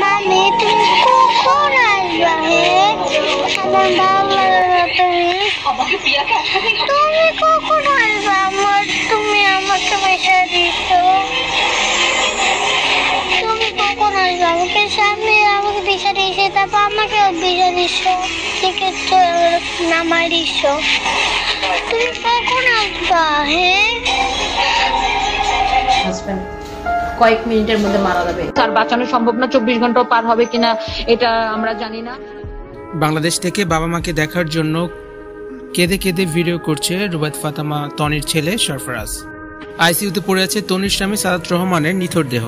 মামি তুমি কখন আসবা? আমার ভালো লাগে তুমি কখন আসবা? তুমি আমাকে পয়সা দিচ্ছ, তুমি কখন আসবা? আমাকে সামনে আমাকে দিশা দিয়েছে, তারপর আমাকে দিশা দিচ্ছ, টিকিট নামাই দিচ্ছ, তুমি কখন আসবা? কয়েক মিনিটের মধ্যে মারা যাবে, তার বাঁচানো সম্ভব না। 24 ঘন্টা পার হবে কিনা এটা আমরা জানি না। বাংলাদেশ থেকে বাবা মাকে দেখার জন্য কেঁদে কেঁদে ভিডিও করছে রুবায়েত ফাতেমা তনির ছেলে সরফরাজ। আইসিইউতে পড়ে আছে তনির স্বামী সাদাত রহমানের নিথর দেহ।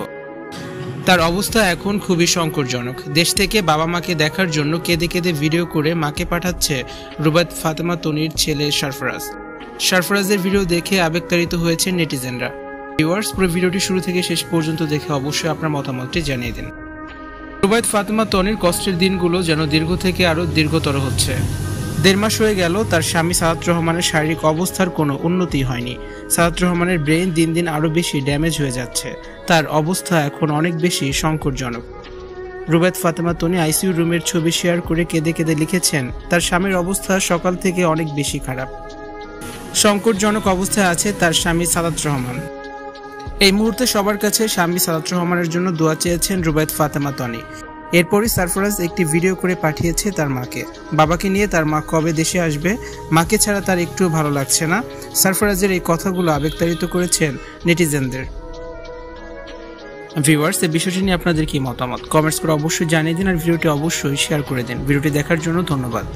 তার অবস্থা এখন খুবই সংকটজনক। দেশ থেকে বাবা মাকে দেখার জন্য কেঁদে কেঁদে ভিডিও করে মাকে পাঠাচ্ছে রুবায়েত ফাতেমা তনির ছেলে সরফরাজ। সরফরাজের ভিডিও দেখে আবেগতাড়িত হয়েছে নেটিজেনরা। ভিউয়ার্স, পুরো ভিডিওটি শুরু থেকে শেষ পর্যন্ত দেখে অবশ্যই আপনার মতামতটি জানিয়ে দিন। রুবায়েত ফাতেমা তনির কষ্টের দিনগুলো যেন দীর্ঘ থেকে আরও দীর্ঘতর হচ্ছে। 1.5 মাস হয়ে গেল তার স্বামী সাদাত রহমানের শারীরিক অবস্থার কোনো উন্নতি হয়নি। সাদাত রহমানের ব্রেইন দিন দিন আরও বেশি ড্যামেজ হয়ে যাচ্ছে। তার অবস্থা এখন অনেক বেশি সংকটজনক। রুবায়েত ফাতেমা তনি আইসিইউ রুমের ছবি শেয়ার করে কেঁদে কেঁদে লিখেছেন, তার স্বামীর অবস্থা সকাল থেকে অনেক বেশি খারাপ। সংকটজনক অবস্থায় আছে তার স্বামী সাদাত রহমান। এই মুহূর্তে সবার কাছে স্বামী সাদাত রহমানের জন্য দোয়া চেয়েছেন রুবায়েত ফাতেমা তনি। এরপরই সরফরাজ একটি ভিডিও করে পাঠিয়েছে তার মাকে। বাবাকে নিয়ে তার মা কবে দেশে আসবে, মাকে ছাড়া তার একটুও ভালো লাগছে না। সরফরাজের এই কথাগুলো আবেগতাড়িত করেছেন নেটিজেনদের। ভিউয়ার্স, এই বিষয়টি নিয়ে আপনাদের কি মতামত কমেন্টস করে অবশ্যই জানিয়ে দিন, আর ভিডিওটি অবশ্যই শেয়ার করে দিন। ভিডিওটি দেখার জন্য ধন্যবাদ।